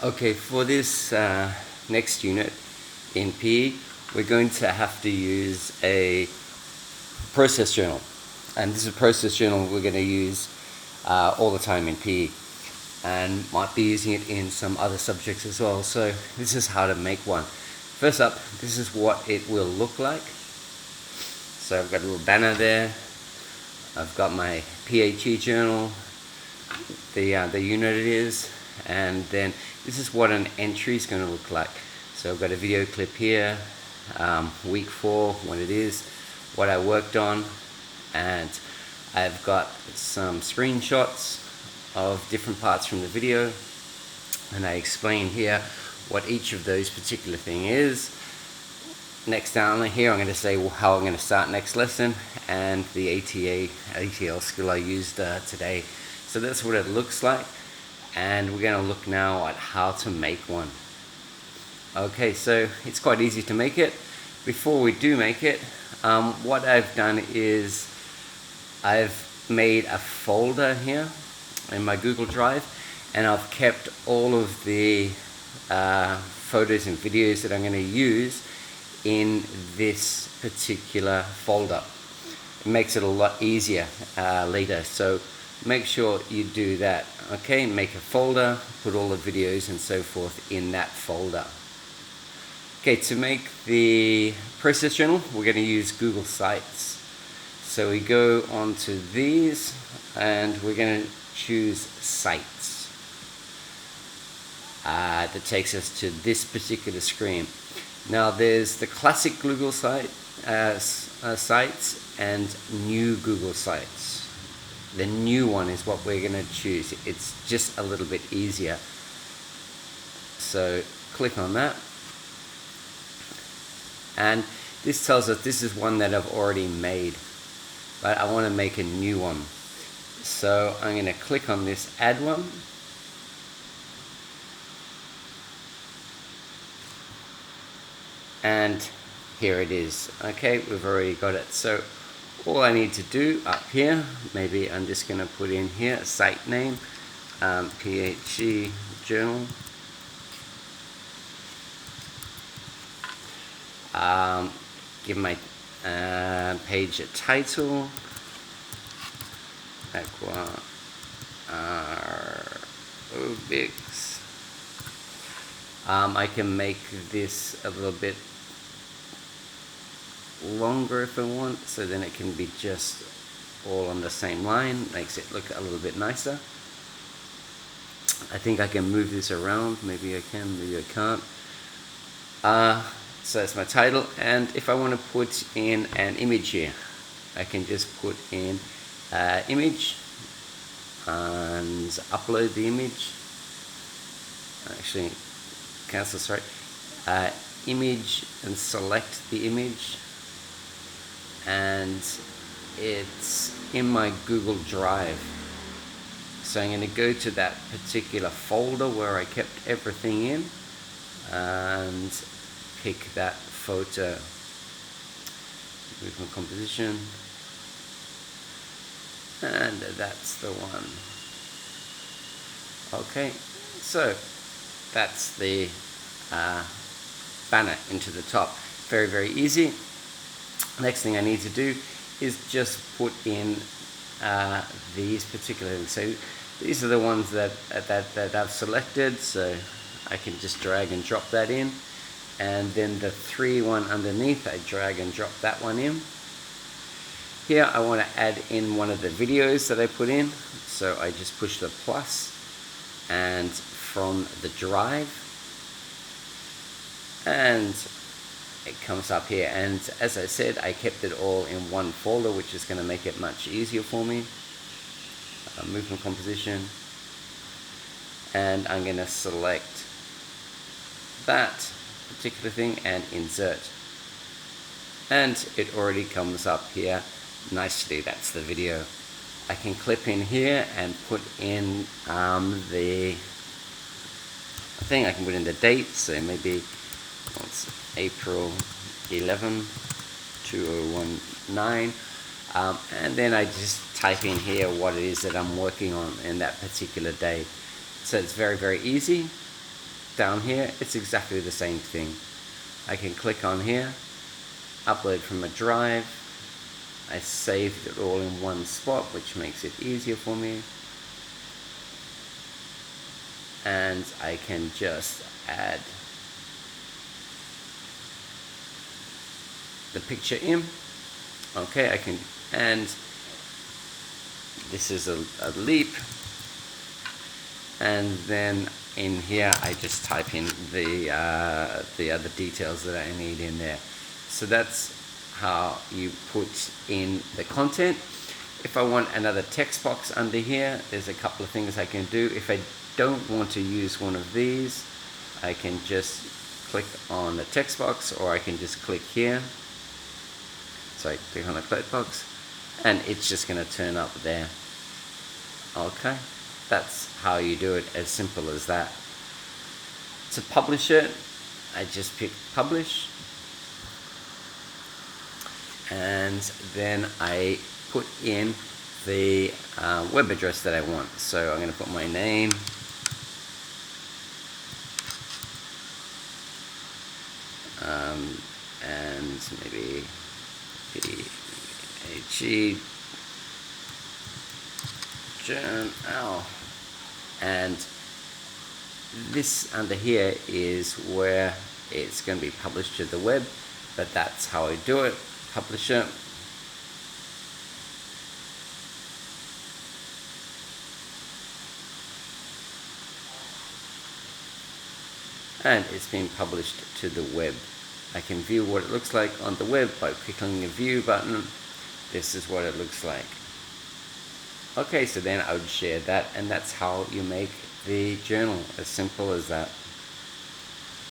Okay, for this next unit in PE, we're going to have to use a process journal. And this is a process journal we're going to use all the time in PE, and might be using it in some other subjects as well. So this is how to make one. First up, this is what it will look like. So I've got a little banner there. I've got my PHE journal, the unit it is, and then this is what an entry is going to look like. So I've got a video clip here, week 4, what it is, what I worked on, and I've got some screenshots of different parts from the video, and I explain here what each of those particular thing is. Next down here I'm going to say how I'm going to start next lesson and the ATL skill I used today. So that's what it looks like, and we're going to look now at how to make one. Okay, so it's quite easy to make it. Before we do make it, what I've done is I've made a folder here in my Google Drive, and I've kept all of the photos and videos that I'm going to use in this particular folder. It makes it a lot easier later, so make sure you do that. Okay, make a folder, put all the videos and so forth in that folder. Okay, to make the process journal, we're going to use Google Sites. So we go onto these and we're going to choose Sites. That takes us to this particular screen. Now there's the classic Google sites and new Google Sites. The new one is what we're going to choose. It's just a little bit easier. So click on that. And this tells us this is one that I've already made, but I want to make a new one. So I'm going to click on this add one. And here it is. Okay, we've already got it. So all I need to do up here, maybe I'm just going to put in here a site name, PHE journal. Give my page a title, Aqua Aerobics. I can make this a little bit longer if I want, so then it can be just all on the same line, makes it look a little bit nicer. I think I can move this around, maybe I can, maybe I can't. So that's my title, and if I want to put in an image here, I can just put in image and upload the image. Actually, cancel, sorry. Image and select the image, and it's in my Google Drive. So I'm going to go to that particular folder where I kept everything in and pick that photo. Movement composition, and that's the one. Okay, so that's the banner into the top. Very, very easy. Next thing I need to do is just put in these particular things. So these are the ones that I've selected, so I can just drag and drop that in, and then the 3 one underneath, I drag and drop that one in. Here I want to add in one of the videos that I put in, so I just push the plus, and from the drive, and it comes up here. And as I said, I kept it all in one folder, which is going to make it much easier for me. Movement composition, and I'm going to select that particular thing and insert, and it already comes up here nicely. That's the video. I can clip in here and put in the thing. I can put in the date, so maybe it's April 11, 2019, and then I just type in here what it is that I'm working on in that particular day. So it's very, very easy. down here, it's exactly the same thing. I can click on here, upload from a drive. I saved it all in one spot, which makes it easier for me. And I can just add the picture in. Okay, I can, and this is a leap. And then in here, I just type in the other details that I need in there. So that's how you put in the content. If I want another text box under here, there's a couple of things I can do. If I don't want to use one of these, I can just click on the text box, or I can just click here. So I click on the text box, and it's just going to turn up there. Okay, that's how you do it, as simple as that. To publish it, I just pick publish, and then I put in the web address that I want. So I'm going to put my name, and maybe PHE journal, and this under here is where it's going to be published to the web, but that's how I do it. Publish it. And it's been published to the web. I can view what it looks like on the web by clicking the view button. This is what it looks like. Okay, so then I would share that, and that's how you make the journal, as simple as that.